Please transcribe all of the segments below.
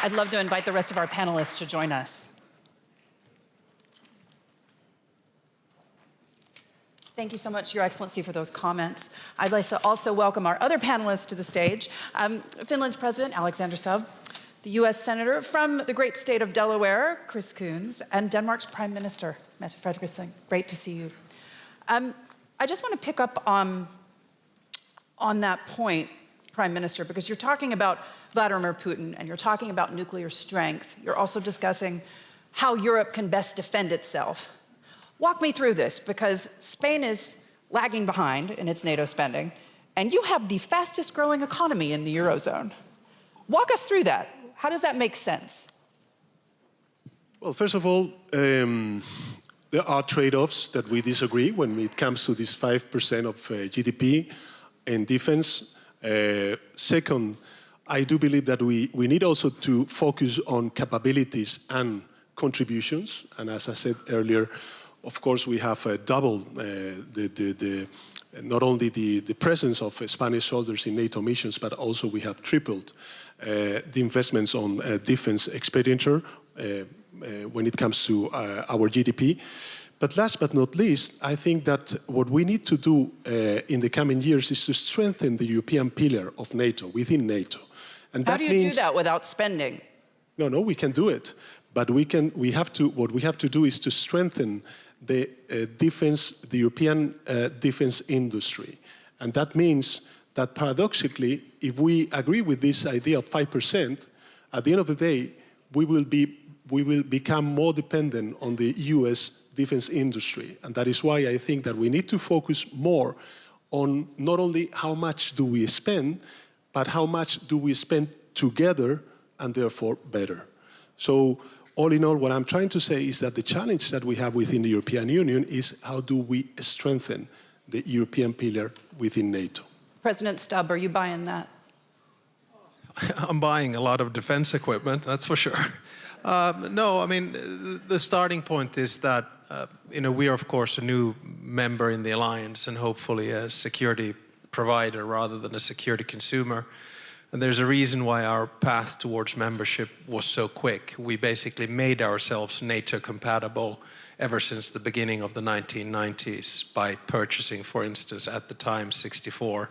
I'd love to invite the rest of our panelists to join us. Thank you so much, Your Excellency, for those comments. I'd like to also welcome our other panelists to the stage. Finland's President, Alexander Stubb, the US Senator from the great state of Delaware, Chris Coons, and Denmark's Prime Minister, Mette Frederiksen. Great to see you. I just want to pick up on that point, Prime Minister, because you're talking about Vladimir Putin and you're talking about nuclear strength. You're also discussing how Europe can best defend itself. Walk me through this, because Spain is lagging behind in its NATO spending, and you have the fastest growing economy in the Eurozone. Walk us through that. How does that make sense? Well, first of all, there are trade-offs that we disagree when it comes to this 5% of GDP in defense. Second, I do believe that we need also to focus on capabilities and contributions. And as I said earlier, of course, we have doubled not only the presence of Spanish soldiers in NATO missions, but also we have tripled the investments on defense expenditure when it comes to our GDP. But last but not least, I think that what we need to do in the coming years is to strengthen the European pillar of NATO, within NATO. And how do you do that without spending? No, we can do it. But what we have to do is to strengthen the European defense industry. And that means that paradoxically, if we agree with this idea of 5%, at the end of the day, we will become more dependent on the US defense industry. And that is why I think that we need to focus more on not only how much do we spend, but how much do we spend together and therefore better. So all in all, what I'm trying to say is that the challenge that we have within the European Union is how do we strengthen the European pillar within NATO. President Stubb, are you buying that? I'm buying a lot of defense equipment, that's for sure. No, I mean, the starting point is that we are, of course, a new member in the alliance and hopefully a security provider rather than a security consumer. And there's a reason why our path towards membership was so quick. We basically made ourselves NATO compatible ever since the beginning of the 1990s by purchasing, for instance, at the time, 64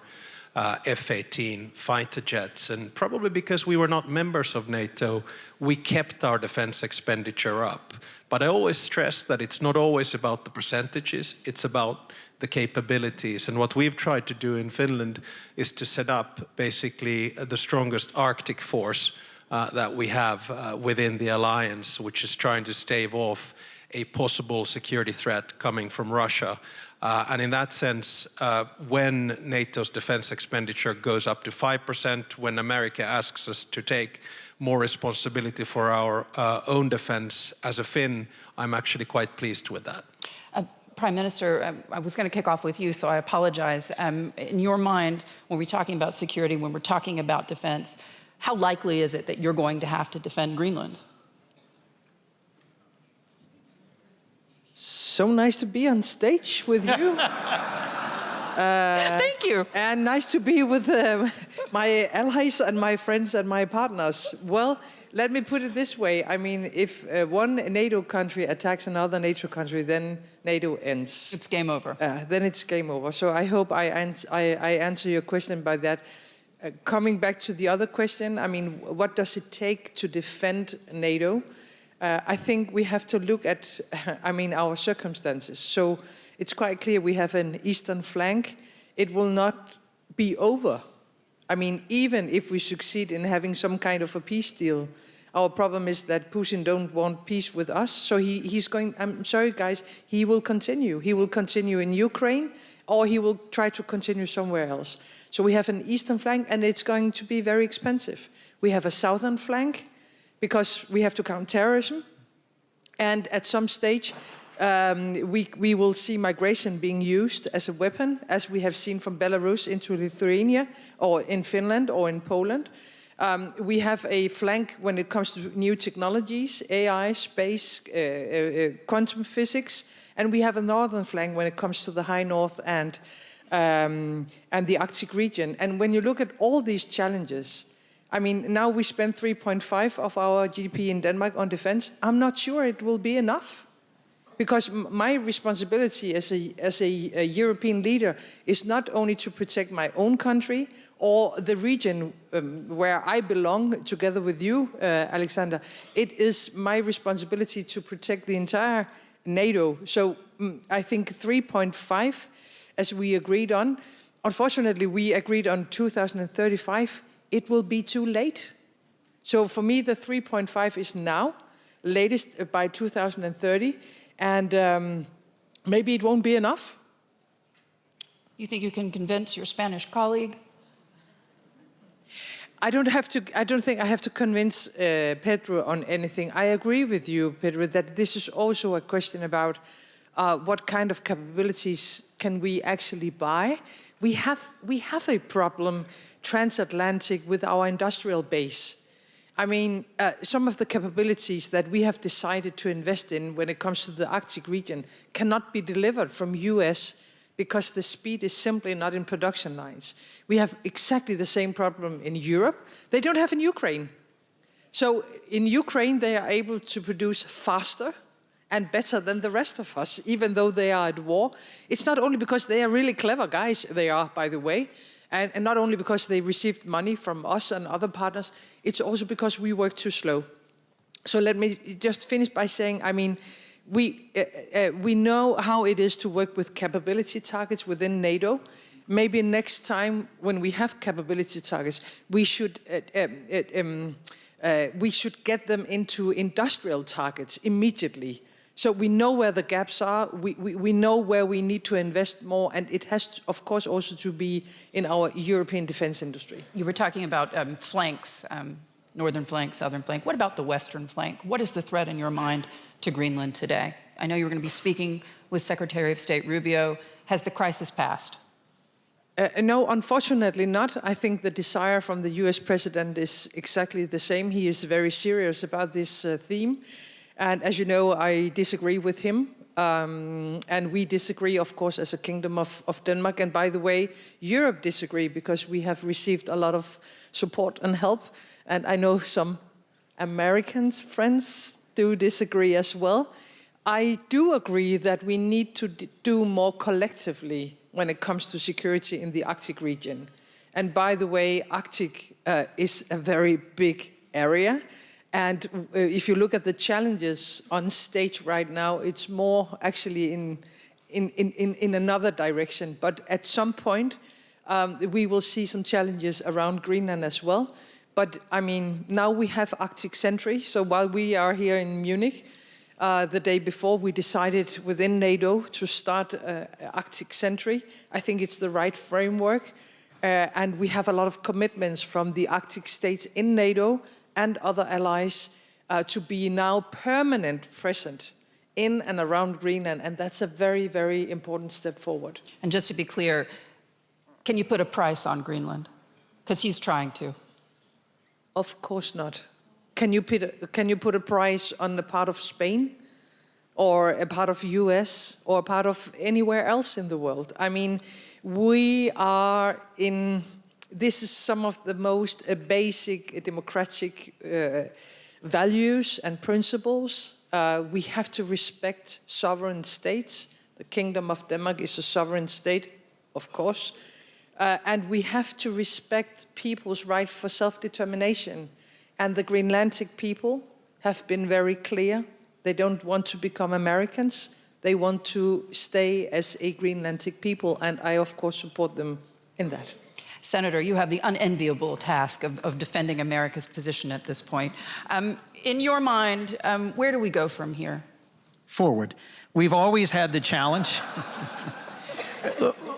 F-18 fighter jets. And probably because we were not members of NATO, we kept our defense expenditure up. But I always stress that it's not always about the percentages, it's about the capabilities. And what we've tried to do in Finland is to set up basically the strongest Arctic force that we have within the alliance, which is trying to stave off a possible security threat coming from Russia. And in that sense, when NATO's defense expenditure goes up to 5%, when America asks us to take more responsibility for our own defense as a Finn, I'm actually quite pleased with that. Prime Minister, I was going to kick off with you, so I apologize. In your mind, when we're talking about security, when we're talking about defense, how likely is it that you're going to have to defend Greenland? So nice to be on stage with you. Thank you. And nice to be with my allies and my friends and my partners. Well, let me put it this way. I mean, if one NATO country attacks another NATO country, then NATO ends. It's game over. Then it's game over. So I hope I answer your question by that. Coming back to the other question, I mean, what does it take to defend NATO? I think we have to look at, our circumstances. So it's quite clear we have an eastern flank. It will not be over. I mean, even if we succeed in having some kind of a peace deal, our problem is that Putin don't want peace with us. So he's going, I'm sorry guys, he will continue. He will continue in Ukraine, or he will try to continue somewhere else. So we have an eastern flank, and it's going to be very expensive. We have a southern flank, because we have to counter terrorism. And at some stage, we will see migration being used as a weapon, as we have seen from Belarus into Lithuania, or in Finland, or in Poland. We have a flank when it comes to new technologies, AI, space, quantum physics, and we have a northern flank when it comes to the high north and the Arctic region. And when you look at all these challenges, I mean, now we spend 3.5 of our GDP in Denmark on defense. I'm not sure it will be enough. Because my responsibility as a European leader is not only to protect my own country or the region where I belong together with you, Alexander. It is my responsibility to protect the entire NATO. So I think 3.5, as we agreed on, unfortunately we agreed on 2035, it will be too late. So for me, the 3.5 is now, latest by 2030. And maybe it won't be enough. You think you can convince your Spanish colleague? I don't think I have to convince Pedro on anything. I agree with you, Pedro, that this is also a question about what kind of capabilities can we actually buy. We have a problem transatlantic with our industrial base. I mean, some of the capabilities that we have decided to invest in when it comes to the Arctic region cannot be delivered from US because the speed is simply not in production lines. We have exactly the same problem in Europe. They don't have in Ukraine. So in Ukraine, they are able to produce faster and better than the rest of us, even though they are at war. It's not only because they are really clever guys, they are, by the way, and not only because they received money from us and other partners, it's also because we work too slow. So let me just finish by saying, I mean, we know how it is to work with capability targets within NATO. Maybe next time when we have capability targets, we should get them into industrial targets immediately. So we know where the gaps are, we know where we need to invest more, and it has, of course, also to be in our European defense industry. You were talking about flanks, northern flank, southern flank. What about the western flank? What is the threat in your mind to Greenland today? I know you're going to be speaking with Secretary of State Rubio. Has the crisis passed? No, unfortunately not. I think the desire from the US president is exactly the same. He is very serious about this theme. And as you know, I disagree with him. And we disagree, of course, as a Kingdom of Denmark. And by the way, Europe disagree because we have received a lot of support and help. And I know some American friends do disagree as well. I do agree that we need to do more collectively when it comes to security in the Arctic region. And by the way, Arctic is a very big area. And if you look at the challenges on stage right now, it's more actually in another direction. But at some point, we will see some challenges around Greenland as well. But I mean, now we have Arctic Sentry. So while we are here in Munich, the day before, we decided within NATO to start Arctic Sentry. I think it's the right framework. And we have a lot of commitments from the Arctic states in NATO and other allies to be now permanent present in and around Greenland. And that's a very, very important step forward. And just to be clear, can you put a price on Greenland? Because he's trying to. Of course not. Can you put a price on the part of Spain or a part of US or a part of anywhere else in the world? I mean, we are in... This is some of the most basic democratic values and principles. We have to respect sovereign states. The Kingdom of Denmark is a sovereign state, of course. And we have to respect people's right for self-determination. And the Greenlandic people have been very clear. They don't want to become Americans. They want to stay as a Greenlandic people. And I, of course, support them in that. Senator, you have the unenviable task of defending America's position at this point. In your mind, where do we go from here? Forward. We've always had the challenge.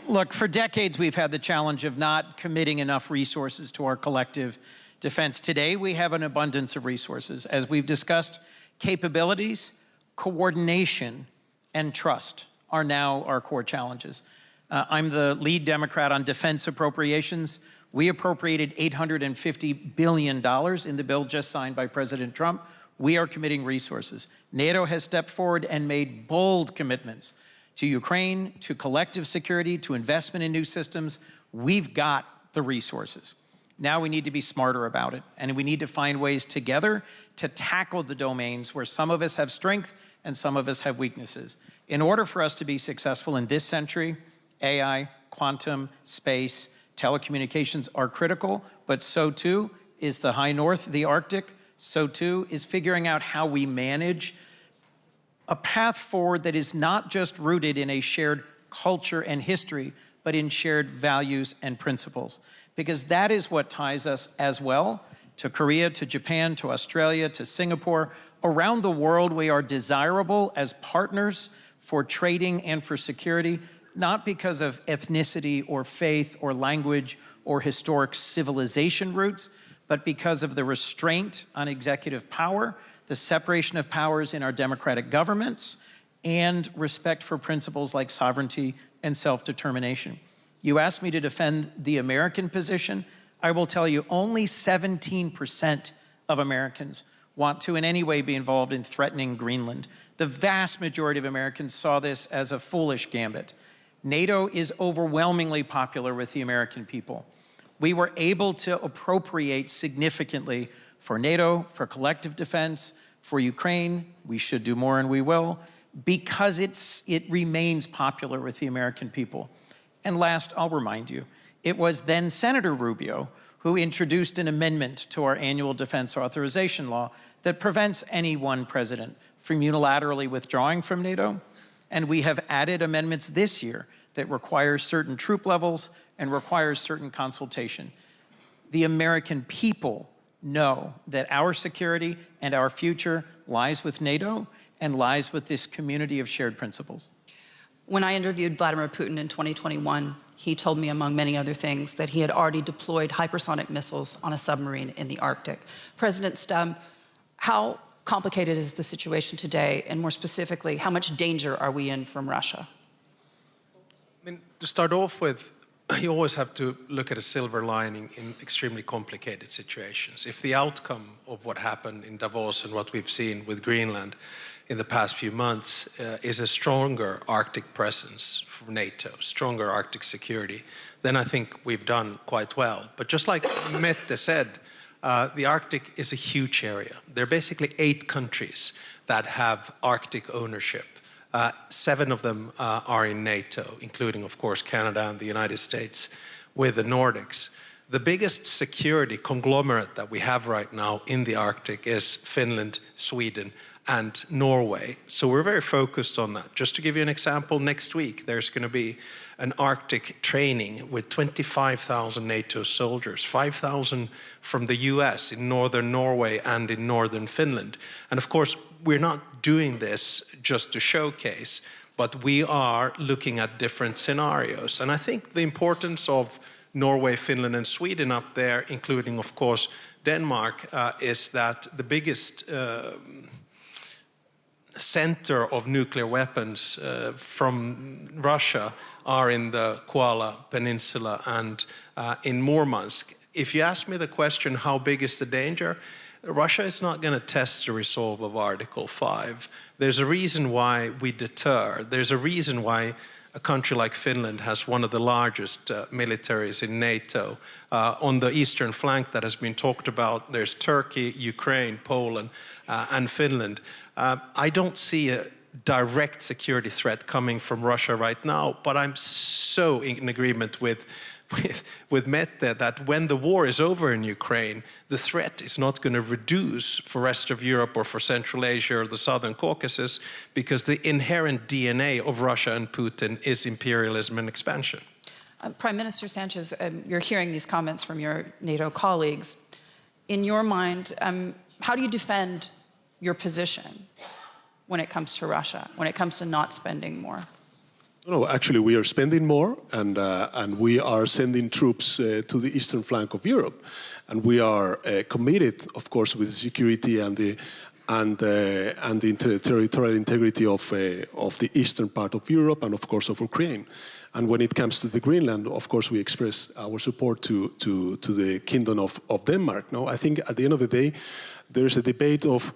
Look, for decades, we've had the challenge of not committing enough resources to our collective defense. Today, we have an abundance of resources. As we've discussed, capabilities, coordination, and trust are now our core challenges. I'm the lead Democrat on defense appropriations. We appropriated $850 billion in the bill just signed by President Trump. We are committing resources. NATO has stepped forward and made bold commitments to Ukraine, to collective security, to investment in new systems. We've got the resources. Now we need to be smarter about it, and we need to find ways together to tackle the domains where some of us have strength and some of us have weaknesses. In order for us to be successful in this century, AI, quantum, space, telecommunications are critical, but so too is the high north, the Arctic. So too is figuring out how we manage a path forward that is not just rooted in a shared culture and history, but in shared values and principles. Because that is what ties us as well to Korea, to Japan, to Australia, to Singapore. Around the world, we are desirable as partners for trading and for security, not because of ethnicity or faith or language or historic civilization roots, but because of the restraint on executive power, the separation of powers in our democratic governments, and respect for principles like sovereignty and self-determination. You asked me to defend the American position. I will tell you, only 17% of Americans want to in any way be involved in threatening Greenland. The vast majority of Americans saw this as a foolish gambit. NATO is overwhelmingly popular with the American people. We were able to appropriate significantly for NATO, for collective defense, for Ukraine. We should do more and we will, because it remains popular with the American people. And last, I'll remind you, it was then Senator Rubio who introduced an amendment to our annual defense authorization law that prevents any one president from unilaterally withdrawing from NATO. And we have added amendments this year that require certain troop levels and requires certain consultation. The American people know that our security and our future lies with NATO and lies with this community of shared principles. When I interviewed Vladimir Putin in 2021, he told me, among many other things, that he had already deployed hypersonic missiles on a submarine in the Arctic. President Stubb, how complicated is the situation today? And more specifically, how much danger are we in from Russia? I mean, to start off with, you always have to look at a silver lining in extremely complicated situations. If the outcome of what happened in Davos and what we've seen with Greenland in the past few months is a stronger Arctic presence for NATO, stronger Arctic security, then I think we've done quite well. But just like Mette said, the Arctic is a huge area. There are basically 8 countries that have Arctic ownership. 7 of them are in NATO, including, of course, Canada and the United States, with the Nordics. The biggest security conglomerate that we have right now in the Arctic is Finland, Sweden, and Norway. So we're very focused on that. Just to give you an example, next week there's going to be an Arctic training with 25,000 NATO soldiers, 5,000 from the US in northern Norway and in northern Finland. And of course, we're not doing this just to showcase, but we are looking at different scenarios. And I think the importance of Norway, Finland, and Sweden up there, including, of course, Denmark, is that the biggest center of nuclear weapons from Russia are in the Koala Peninsula and in Murmansk. If you ask me the question, how big is the danger? Russia is not going to test the resolve of Article 5. There's a reason why we deter. There's a reason why a country like Finland has one of the largest militaries in NATO. On the eastern flank that has been talked about, there's Turkey, Ukraine, Poland, and Finland. I don't see a direct security threat coming from Russia right now, but I'm so in agreement with Mette that when the war is over in Ukraine, the threat is not going to reduce for the rest of Europe or for Central Asia or the Southern Caucasus, because the inherent DNA of Russia and Putin is imperialism and expansion. Prime Minister Sanchez, you're hearing these comments from your NATO colleagues. In your mind, how do you defend your position when it comes to Russia, when it comes to not spending more? No, actually, we are spending more, and we are sending troops to the eastern flank of Europe, and we are committed, of course, with security and the territorial integrity of the eastern part of Europe and, of course, of Ukraine. And when it comes to the Greenland, of course, we express our support to the Kingdom of Denmark. No, I think at the end of the day, there is a debate of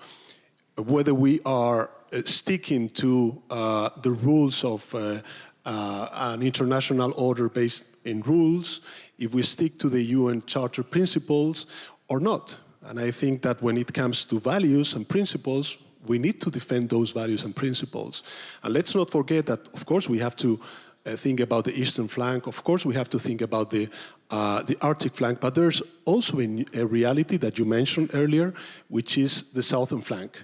whether we are sticking to the rules of an international order based in rules, if we stick to the UN Charter principles or not. And I think that when it comes to values and principles, we need to defend those values and principles. And let's not forget that, of course, we have to think about the eastern flank. Of course, we have to think about the Arctic flank. But there's also a reality that you mentioned earlier, which is the southern flank.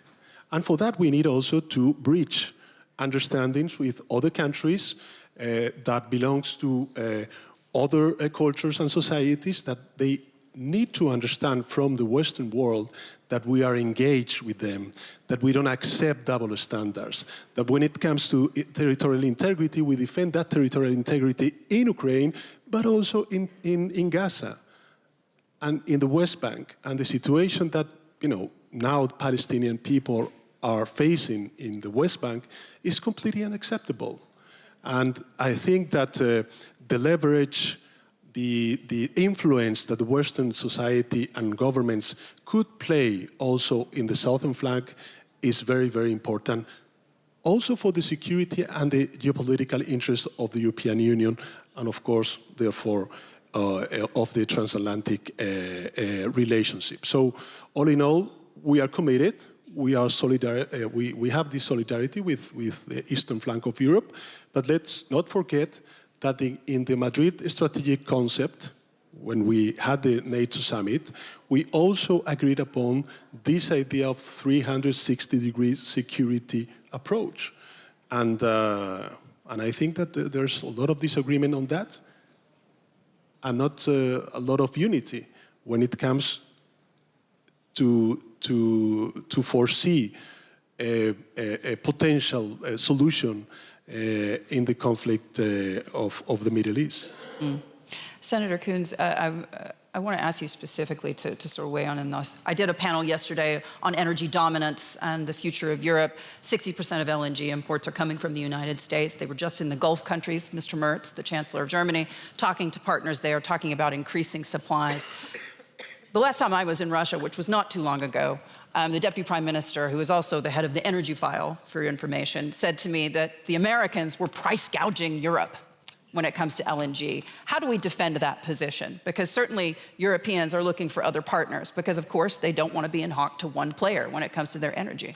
And for that, we need also to bridge understandings with other countries that belongs to other cultures and societies, that they need to understand from the Western world that we are engaged with them, that we don't accept double standards, that when it comes to territorial integrity, we defend that territorial integrity in Ukraine, but also in Gaza and in the West Bank. And the situation that, now the Palestinian people are facing in the West Bank is completely unacceptable. And I think that the leverage, the influence that the Western society and governments could play also in the southern flank is very, very important. Also for the security and the geopolitical interests of the European Union, and of course, therefore, of the transatlantic relationship. So, all in all, we are committed. We are we have this solidarity with the eastern flank of Europe, but let's not forget that in the Madrid strategic concept, when we had the NATO summit, we also agreed upon this idea of 360-degree security approach. And I think that there's a lot of disagreement on that, and not a lot of unity when it comes to foresee a potential solution in the conflict of the Middle East. Senator Coons, I want to ask you specifically to sort of weigh on this. I did a panel yesterday on energy dominance and the future of Europe. 60% of LNG imports are coming from the United States. They were just in the Gulf countries. Mr. Merz, the Chancellor of Germany, talking to partners there, talking about increasing supplies. The last time I was in Russia, which was not too long ago, the Deputy Prime Minister, who is also the head of the energy file, for your information, said to me that the Americans were price gouging Europe when it comes to LNG. How do we defend that position? Because certainly Europeans are looking for other partners, because of course they don't want to be in hock to one player when it comes to their energy.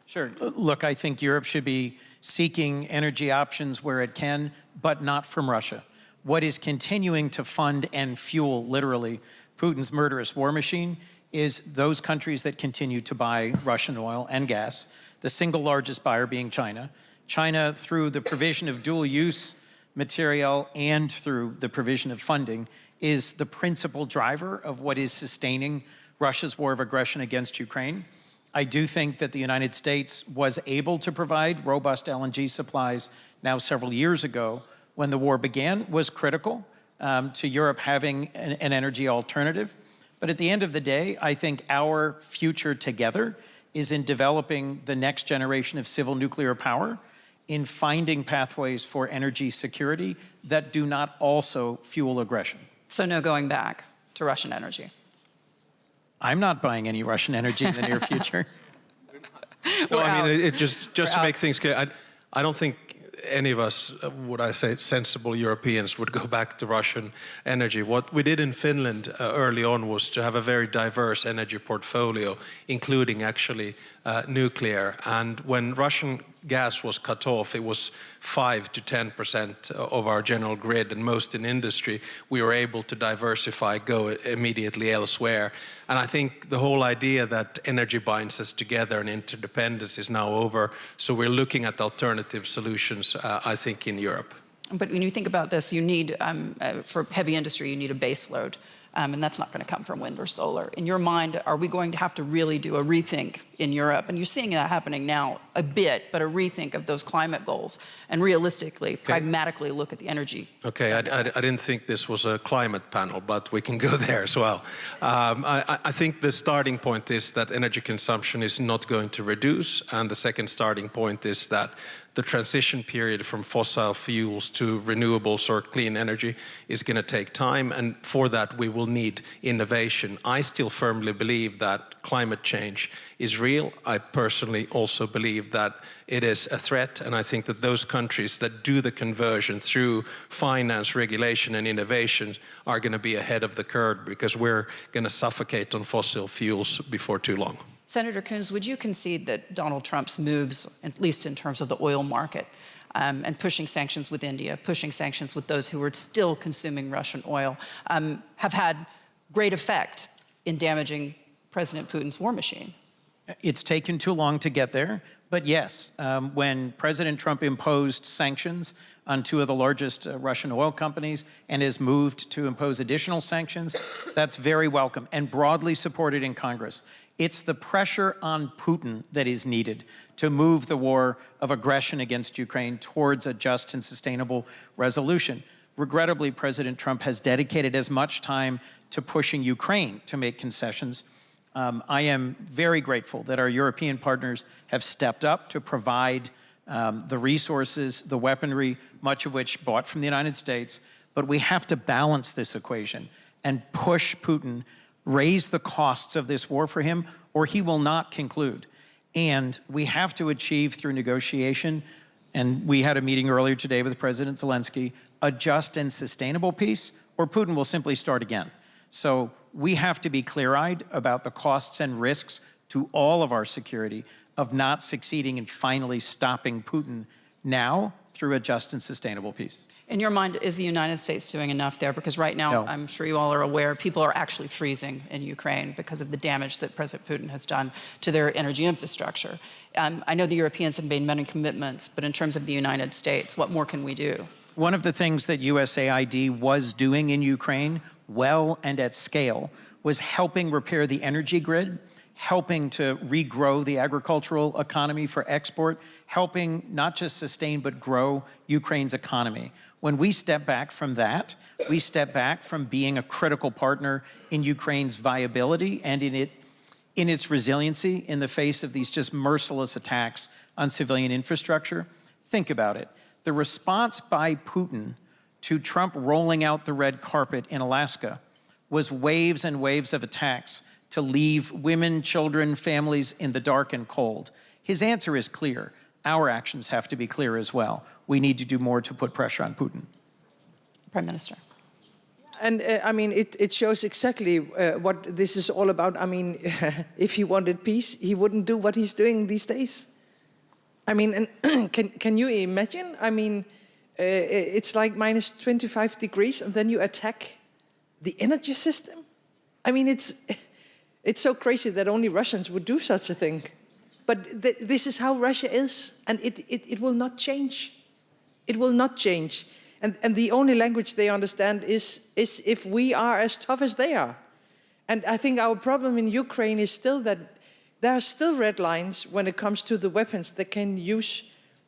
Sure. Look, I think Europe should be seeking energy options where it can, but not from Russia. What is continuing to fund and fuel, literally, Putin's murderous war machine is those countries that continue to buy Russian oil and gas, the single largest buyer being China. China, through the provision of dual-use material and through the provision of funding, is the principal driver of what is sustaining Russia's war of aggression against Ukraine. I do think that the United States was able to provide robust LNG supplies now several years ago when the war began, was critical to Europe having an energy alternative. But at the end of the day, I think our future together is in developing the next generation of civil nuclear power, in finding pathways for energy security that do not also fuel aggression. So no going back to Russian energy? I'm not buying any Russian energy in the near future. No, I mean, it just to make things clear, I don't think any of us, would I say, sensible Europeans would go back to Russian energy. What we did in Finland early on was to have a very diverse energy portfolio, including actually nuclear. And when Russian gas was cut off, it was 5 to 10% of our general grid, and most in industry. We were able to diversify, go immediately elsewhere. And I think the whole idea that energy binds us together and interdependence is now over. So we're looking at alternative solutions, I think, in Europe. But when you think about this, you need, for heavy industry, you need a base load. And that's not going to come from wind or solar. In your mind, are we going to have to really do a rethink in Europe? And you're seeing that happening now a bit, but a rethink of those climate goals and realistically, pragmatically look at the energy. Okay, I didn't think this was a climate panel, but we can go there as well. I think the starting point is that energy consumption is not going to reduce. And the second starting point is that the transition period from fossil fuels to renewables or clean energy is going to take time, and for that we will need innovation. I still firmly believe that climate change is real. I personally also believe that it is a threat, and I think that those countries that do the conversion through finance, regulation and innovation are going to be ahead of the curve, because we're going to suffocate on fossil fuels before too long. Senator Coons, would you concede that Donald Trump's moves, at least in terms of the oil market, and pushing sanctions with India, pushing sanctions with those who are still consuming Russian oil, have had great effect in damaging President Putin's war machine? It's taken too long to get there, but yes, when President Trump imposed sanctions on two of the largest Russian oil companies and has moved to impose additional sanctions, that's very welcome and broadly supported in Congress. It's the pressure on Putin that is needed to move the war of aggression against Ukraine towards a just and sustainable resolution. Regrettably, President Trump has dedicated as much time to pushing Ukraine to make concessions. I am very grateful that our European partners have stepped up to provide the resources, the weaponry, much of which bought from the United States. But we have to balance this equation and push Putin, raise the costs of this war for him, or he will not conclude. And we have to achieve through negotiation, and we had a meeting earlier today with President Zelensky, a just and sustainable peace, or Putin will simply start again. So we have to be clear-eyed about the costs and risks to all of our security of not succeeding in finally stopping Putin now through a just and sustainable peace. In your mind, is the United States doing enough there? Because right now, No. I'm sure you all are aware, people are actually freezing in Ukraine because of the damage that President Putin has done to their energy infrastructure. I know the Europeans have made many commitments, but in terms of the United States, what more can we do? One of the things that USAID was doing in Ukraine, well and at scale, was helping repair the energy grid, helping to regrow the agricultural economy for export, helping not just sustain but grow Ukraine's economy. When we step back from that, we step back from being a critical partner in Ukraine's viability and in its resiliency in the face of these just merciless attacks on civilian infrastructure. Think about it. The response by Putin to Trump rolling out the red carpet in Alaska was waves and waves of attacks to leave women, children, families in the dark and cold. His answer is clear. Our actions have to be clear as well. We need to do more to put pressure on Putin. Prime Minister. And I mean, it shows exactly what this is all about. I mean, if he wanted peace, he wouldn't do what he's doing these days. I mean, and can you imagine? I mean, it's like minus 25 degrees and then you attack the energy system. I mean, it's so crazy that only Russians would do such a thing. But this is how Russia is, and it will not change. It will not change. And the only language they understand is if we are as tough as they are. And I think our problem in Ukraine is still that there are still red lines when it comes to the weapons they can use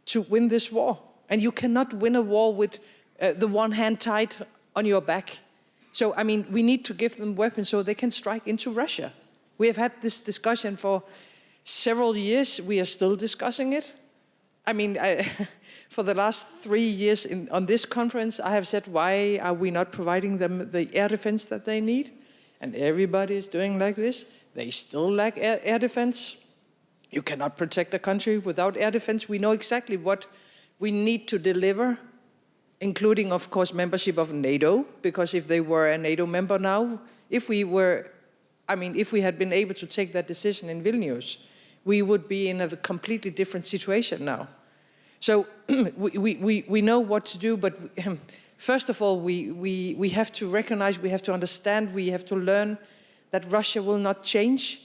to win this war. And you cannot win a war with the one hand tied on your back. So, I mean, we need to give them weapons so they can strike into Russia. We have had this discussion for several years. We are still discussing it. I mean, for the last 3 years on this conference, I have said, why are we not providing them the air defense that they need? And everybody is doing like this. They still lack air defense. You cannot protect a country without air defense. We know exactly what we need to deliver, including, of course, membership of NATO, because if they were a NATO member now, if we had been able to take that decision in Vilnius, we would be in a completely different situation now. So we know what to do, but first of all, we have to recognize, we have to understand, we have to learn that Russia will not change,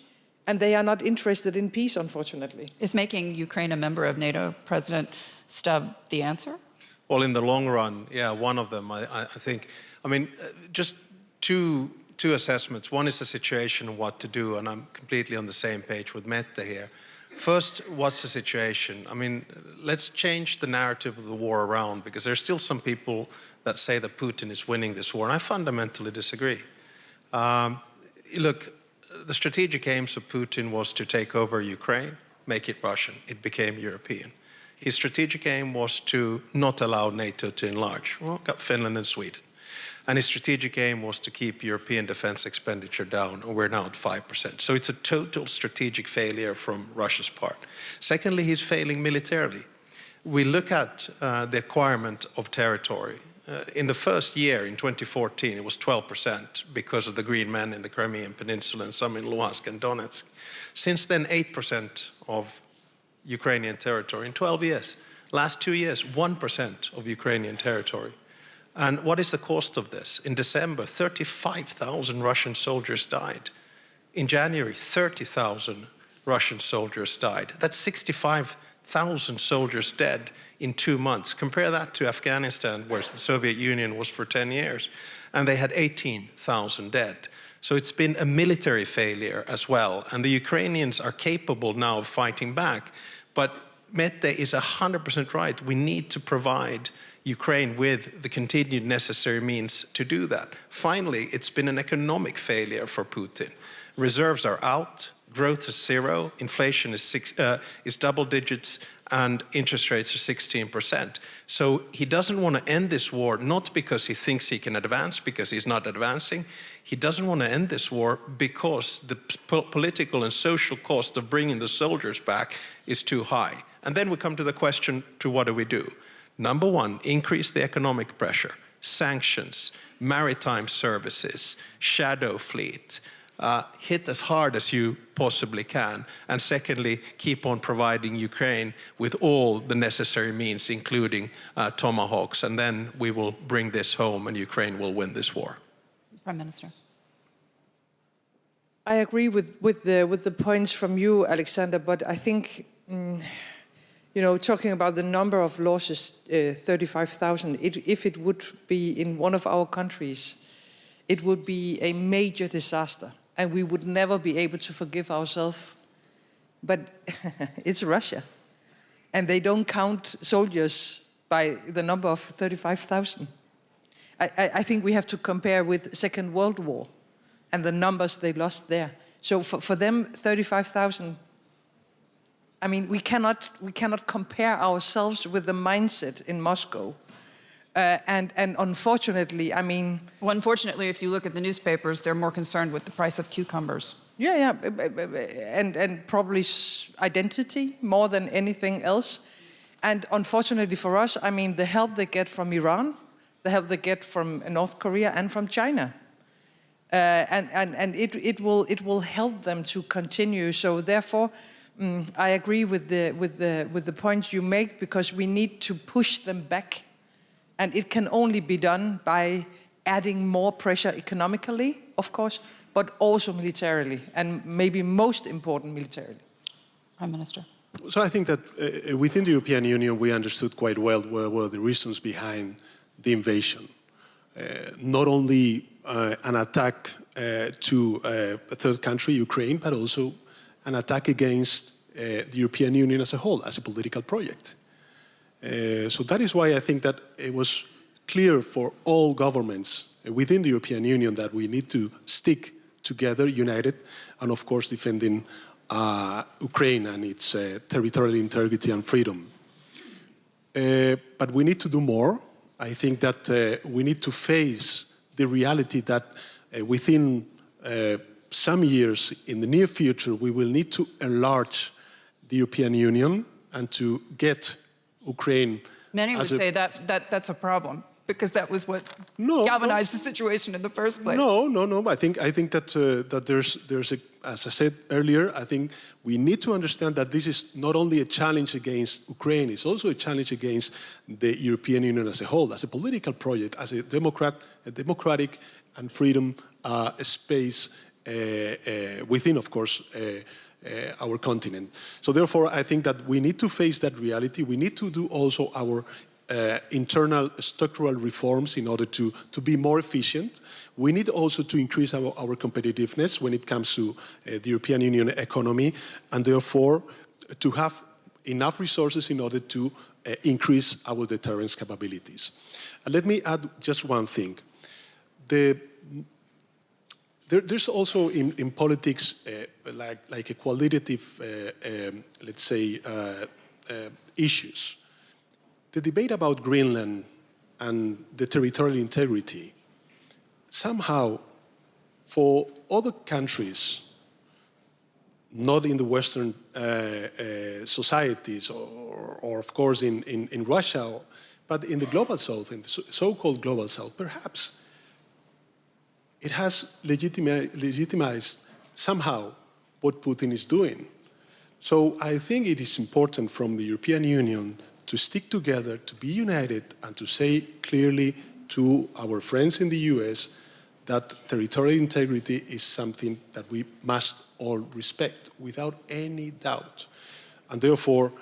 and they are not interested in peace, unfortunately. Is making Ukraine a member of NATO, President Stubb, the answer? Well, in the long run, yeah, one of them, I think. I mean, just two assessments. One is the situation and what to do, and I'm completely on the same page with Mette here. First, what's the situation? I mean, let's change the narrative of the war around, because there's still some people that say that Putin is winning this war, and I fundamentally disagree. Look, the strategic aims of Putin was to take over Ukraine, make it Russian. It became European. His strategic aim was to not allow NATO to enlarge. Well, got Finland and Sweden. And his strategic aim was to keep European defense expenditure down, and we're now at 5%. So it's a total strategic failure from Russia's part. Secondly, he's failing militarily. We look at the acquirement of territory. In the first year, in 2014, it was 12% because of the Green Men in the Crimean Peninsula and some in Luhansk and Donetsk. Since then, 8% of Ukrainian territory in 12 years. Last 2 years, 1% of Ukrainian territory. And what is the cost of this? In December, 35,000 Russian soldiers died. In January, 30,000 Russian soldiers died. That's 65,000 soldiers dead in 2 months. Compare that to Afghanistan, where the Soviet Union was for 10 years, and they had 18,000 dead. So it's been a military failure as well. And the Ukrainians are capable now of fighting back. But Mette is 100% right. We need to provide Ukraine with the continued necessary means to do that. Finally, it's been an economic failure for Putin. Reserves are out, growth is zero, inflation is double digits, and interest rates are 16%. So he doesn't want to end this war, not because he thinks he can advance, because he's not advancing. He doesn't want to end this war because the political and social cost of bringing the soldiers back is too high. And then we come to the question to what do we do? Number one, increase the economic pressure, sanctions, maritime services, shadow fleet, hit as hard as you possibly can. And secondly, keep on providing Ukraine with all the necessary means, including tomahawks. And then we will bring this home and Ukraine will win this war. Prime Minister. I agree with the points from you, Alexander, but I think, you know, talking about the number of losses, 35,000, if it would be in one of our countries, it would be a major disaster. And we would never be able to forgive ourselves. But it's Russia. And they don't count soldiers by the number of 35,000. I think we have to compare with Second World War and the numbers they lost there. So for them, 35,000, I mean, we cannot compare ourselves with the mindset in Moscow. And unfortunately, I mean... Well, unfortunately, if you look at the newspapers, they're more concerned with the price of cucumbers. Yeah, and probably identity more than anything else. And unfortunately for us, I mean, the help they get from Iran, the help they get from North Korea and from China. And it will help them to continue. So therefore, I agree with the points you make, because we need to push them back. And it can only be done by adding more pressure economically, of course, but also militarily, and maybe most important militarily. Prime Minister. So I think that within the European Union, we understood quite well what were the reasons behind the invasion. Not only an attack to a third country, Ukraine, but also an attack against the European Union as a whole, as a political project. So that is why I think that it was clear for all governments within the European Union that we need to stick together, united, and of course defending Ukraine and its territorial integrity and freedom. But we need to do more. I think that we need to face the reality that within some years, in the near future, we will need to enlarge the European Union and to get Ukraine. Many would say that's a problem, because that was what galvanized the situation in the first place. No. I think that there's a, as I said earlier, I think we need to understand that this is not only a challenge against Ukraine, it's also a challenge against the European Union as a whole, as a political project, as a democratic and freedom space within, of course, our continent. So therefore, I think that we need to face that reality. We need to do also our internal structural reforms in order to be more efficient. We need also to increase our competitiveness when it comes to the European Union economy, and therefore to have enough resources in order to increase our deterrence capabilities. And let me add just one thing. There's also in politics like a qualitative, let's say, issues. The debate about Greenland and the territorial integrity, somehow, for other countries, not in the Western societies, or of course in Russia, but in the global South, in the so-called global South, perhaps it has legitimized somehow what Putin is doing. So I think it is important from the European Union to stick together, to be united, and to say clearly to our friends in the US that territorial integrity is something that we must all respect without any doubt. And therefore,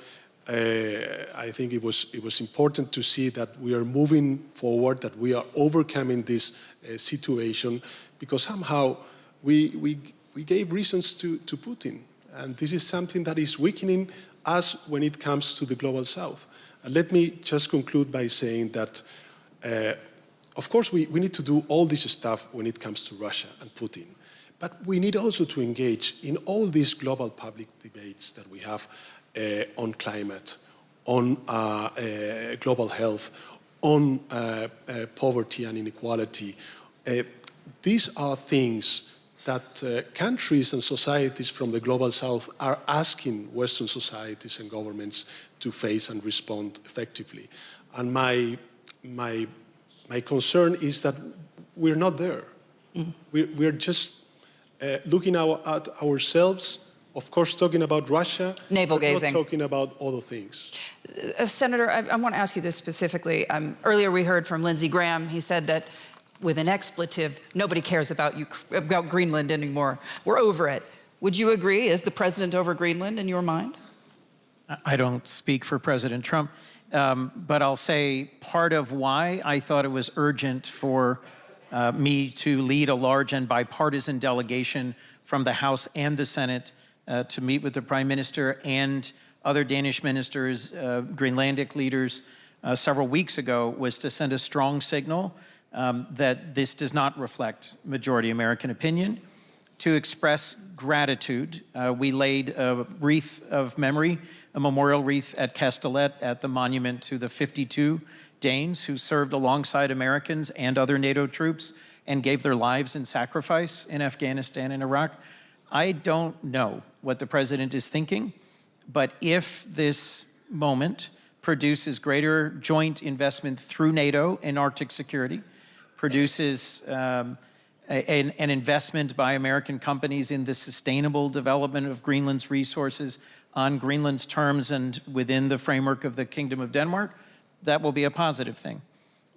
I think it was important to see that we are moving forward, that we are overcoming this situation, because somehow we gave reasons to Putin. And this is something that is weakening us when it comes to the global South. And let me just conclude by saying that, of course, we need to do all this stuff when it comes to Russia and Putin. But we need also to engage in all these global public debates that we have on climate, on global health, on poverty and inequality. These are things that countries and societies from the global South are asking Western societies and governments to face and respond effectively. And my concern is that we're not there. We're just looking at ourselves, of course talking about Russia, navel gazing, not talking about other things. Senator, I want to ask you this specifically. Earlier we heard from Lindsey Graham. He said that with an expletive, nobody cares about Greenland anymore. We're over it. Would you agree? Is the president over Greenland in your mind? I don't speak for President Trump, but I'll say part of why I thought it was urgent for me to lead a large and bipartisan delegation from the House and the Senate to meet with the Prime Minister and other Danish ministers, Greenlandic leaders, several weeks ago was to send a strong signal that this does not reflect majority American opinion. To express gratitude, we laid a wreath of memory, a memorial wreath at Kastellet at the monument to the 52 Danes who served alongside Americans and other NATO troops and gave their lives in sacrifice in Afghanistan and Iraq. I don't know what the president is thinking, but if this moment produces greater joint investment through NATO in Arctic security, produces an investment by American companies in the sustainable development of Greenland's resources on Greenland's terms and within the framework of the Kingdom of Denmark, that will be a positive thing.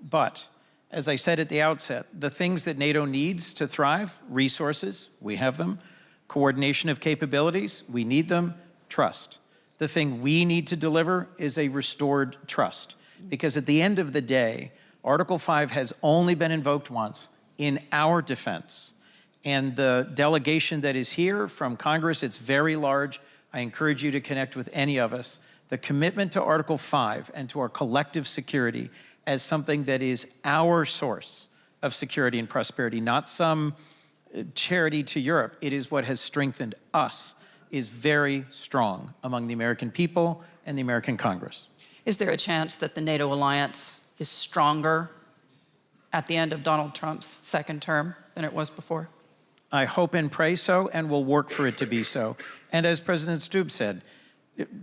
But, as I said at the outset, the things that NATO needs to thrive, resources, we have them, coordination of capabilities, we need them, trust. The thing we need to deliver is a restored trust. Because at the end of the day, Article 5 has only been invoked once in our defense. And the delegation that is here from Congress, it's very large. I encourage you to connect with any of us. The commitment to Article 5 and to our collective security as something that is our source of security and prosperity, not some charity to Europe. It is what has strengthened us, is very strong among the American people and the American Congress. Is there a chance that the NATO alliance is stronger at the end of Donald Trump's second term than it was before? I hope and pray so, and will work for it to be so. And as President Stubb said,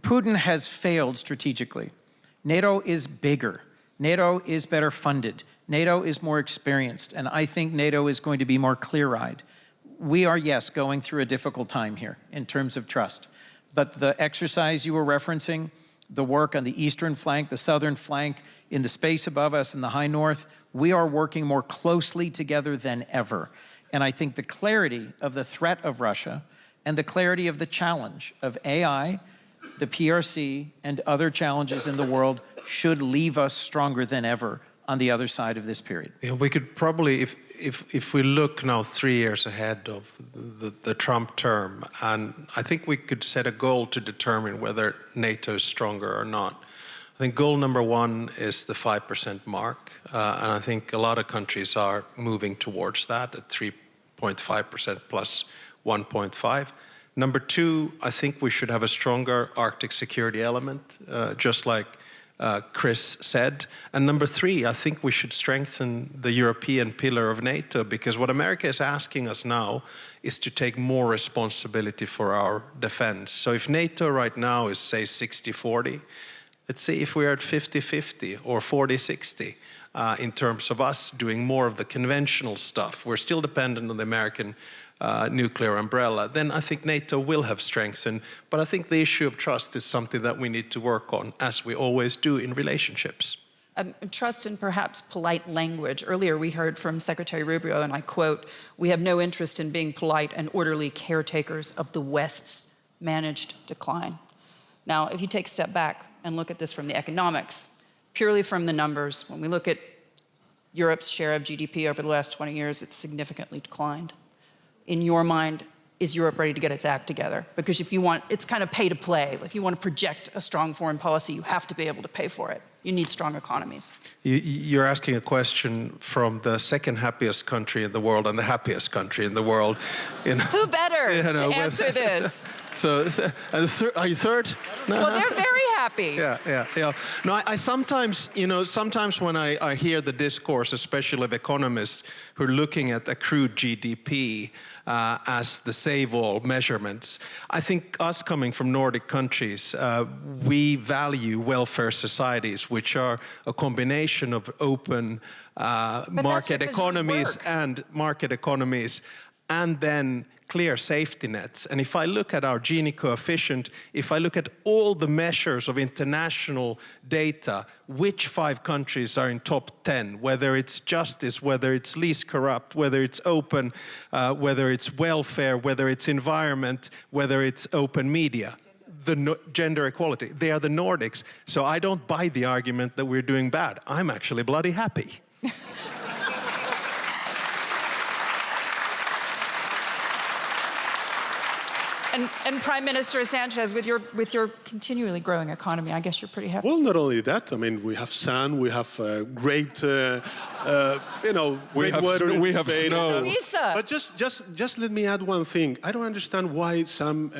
Putin has failed strategically. NATO is bigger. NATO is better funded. NATO is more experienced, and I think NATO is going to be more clear-eyed. We are, yes, going through a difficult time here in terms of trust, but the exercise you were referencing, the work on the eastern flank, the southern flank, in the space above us in the high north, we are working more closely together than ever. And I think the clarity of the threat of Russia and the clarity of the challenge of AI, the PRC, and other challenges in the world should leave us stronger than ever on the other side of this period. Yeah, we could probably, if we look now 3 years ahead of the Trump term, and I think we could set a goal to determine whether NATO is stronger or not. I think goal number 1 is the 5% mark, and I think a lot of countries are moving towards that at 3.5% plus 1.5. Number two, I think we should have a stronger Arctic security element, just like Chris said. And number three, I think we should strengthen the European pillar of NATO, because what America is asking us now is to take more responsibility for our defense. So if NATO right now is, say, 60-40, let's say if we're at 50-50 or 40-60 in terms of us doing more of the conventional stuff, we're still dependent on the American nuclear umbrella, then I think NATO will have strengthened. But I think the issue of trust is something that we need to work on, as we always do in relationships. Trust and perhaps polite language. Earlier we heard from Secretary Rubio, and I quote, "We have no interest in being polite and orderly caretakers of the West's managed decline." Now, if you take a step back and look at this from the economics, purely from the numbers, when we look at Europe's share of GDP over the last 20 years, it's significantly declined. In your mind, is Europe ready to get its act together? Because if you want, it's kind of pay to play. If you want to project a strong foreign policy, you have to be able to pay for it. You need strong economies. You're asking a question from the second happiest country in the world and the happiest country in the world. You know, who better to answer this? So, are you third? No. Well, they're very happy. Yeah. No, I sometimes, sometimes when I hear the discourse, especially of economists who are looking at accrued GDP as the save-all measurements, I think us coming from Nordic countries, we value welfare societies, which are a combination of open market economies and then clear safety nets. And if I look at our Gini coefficient, if I look at all the measures of international data, which 5 countries are in top 10, whether it's justice, whether it's least corrupt, whether it's open, whether it's welfare, whether it's environment, whether it's open media, gender equality, they are the Nordics. So I don't buy the argument that we're doing bad. I'm actually bloody happy. And Prime Minister Sanchez, with your continually growing economy, I guess you're pretty happy. Well, not only that. I mean, we have sun, we have great, great weather in Spain. Snow. But just let me add one thing. I don't understand why some,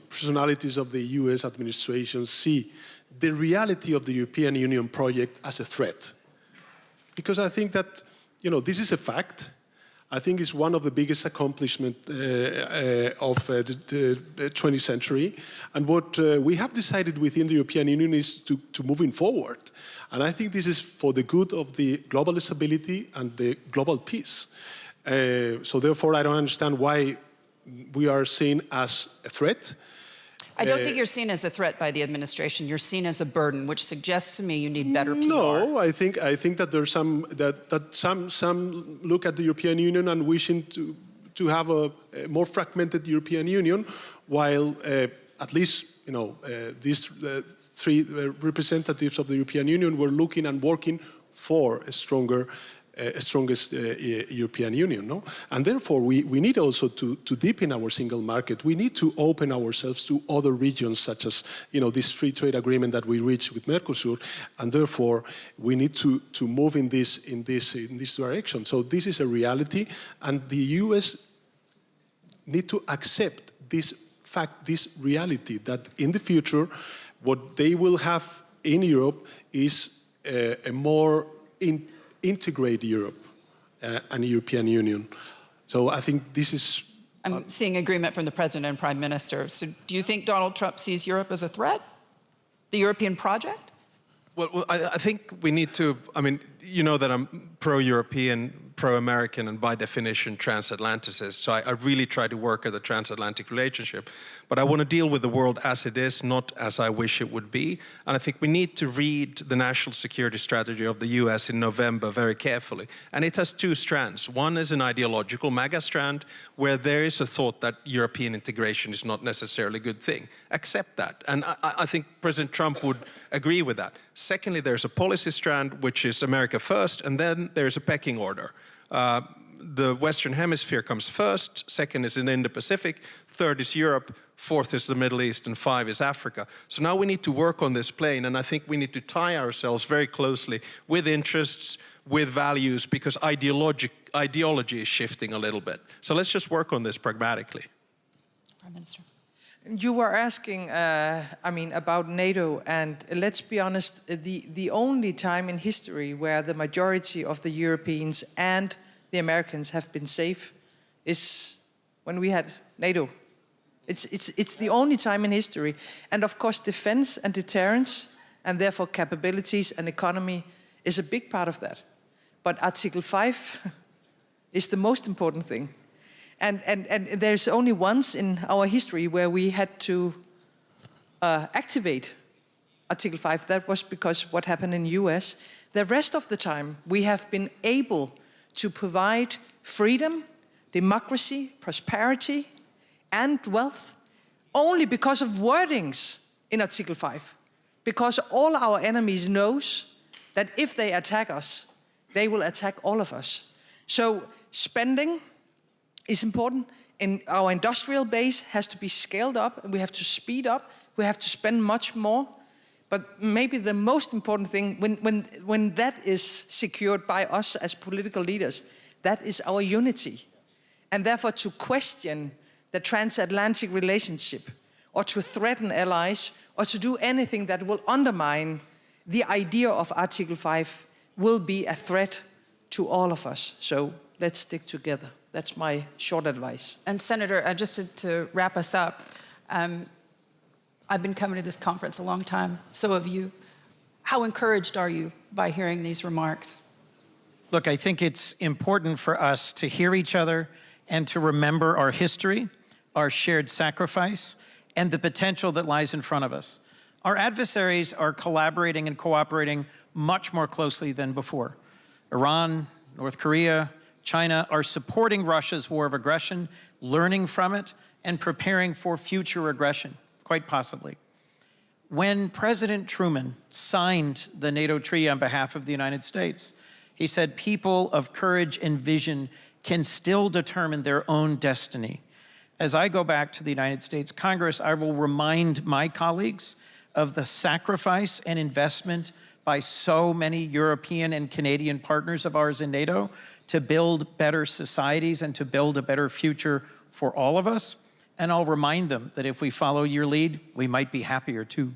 personalities of the U.S. administration see the reality of the European Union project as a threat. Because I think that, this is a fact. I think it's one of the biggest accomplishments of the 20th century. And what we have decided within the European Union is to moving forward. And I think this is for the good of the global stability and the global peace. So therefore, I don't understand why we are seen as a threat. I don't think you're seen as a threat by the administration. You're seen as a burden, which suggests to me you need better PR. No, I think that there's some some look at the European Union and wishing to have a more fragmented European Union, while at least these 3 representatives of the European Union were looking and working for a strongest European Union, no? And therefore, we need also to deepen our single market. We need to open ourselves to other regions, such as, this free trade agreement that we reached with Mercosur, and therefore, we need to move in this direction. So this is a reality, and the U.S. need to accept this fact, this reality, that in the future, what they will have in Europe is a more integrate Europe and the European Union. So I think this is... I'm seeing agreement from the President and Prime Minister. So do you think Donald Trump sees Europe as a threat? The European project? Well, I think we need to, you know that I'm pro-European, pro-American, and by definition transatlanticist. So I really try to work at the transatlantic relationship. But I want to deal with the world as it is, not as I wish it would be. And I think we need to read the national security strategy of the US in November very carefully. And it has 2 strands. One is an ideological MAGA strand, where there is a thought that European integration is not necessarily a good thing. Accept that. And I think President Trump would agree with that. Secondly, there's a policy strand, which is America first, and then there's a pecking order. The Western Hemisphere comes first, second is in the Indo-Pacific, third is Europe, fourth is the Middle East, and 5 is Africa. So now we need to work on this plane, and I think we need to tie ourselves very closely with interests, with values, because ideology is shifting a little bit. So let's just work on this pragmatically. Prime Minister. You were asking, about NATO, and let's be honest, the only time in history where the majority of the Europeans and the Americans have been safe is when we had NATO. It's the only time in history. And of course, defense and deterrence, and therefore capabilities and economy, is a big part of that. But Article 5 is the most important thing. And there's only once in our history where we had to activate Article 5. That was because what happened in the US. The rest of the time, we have been able to provide freedom, democracy, prosperity, and wealth only because of wordings in Article 5. Because all our enemies knows that if they attack us, they will attack all of us. So spending is important, and our industrial base has to be scaled up, and we have to speed up, we have to spend much more. But maybe the most important thing, when that is secured by us as political leaders, that is our unity. And therefore to question the transatlantic relationship, or to threaten allies, or to do anything that will undermine the idea of Article 5 will be a threat to all of us. So let's stick together. That's my short advice. And Senator, just to wrap us up, I've been coming to this conference a long time, so have you. How encouraged are you by hearing these remarks? Look, I think it's important for us to hear each other and to remember our history, our shared sacrifice, and the potential that lies in front of us. Our adversaries are collaborating and cooperating much more closely than before. Iran, North Korea, China are supporting Russia's war of aggression, learning from it, and preparing for future aggression, quite possibly. When President Truman signed the NATO treaty on behalf of the United States, he said people of courage and vision can still determine their own destiny. As I go back to the United States Congress, I will remind my colleagues of the sacrifice and investment by so many European and Canadian partners of ours in NATO to build better societies and to build a better future for all of us. And I'll remind them that if we follow your lead, we might be happier too.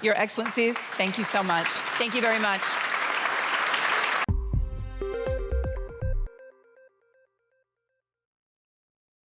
Your Excellencies, thank you so much. Thank you very much.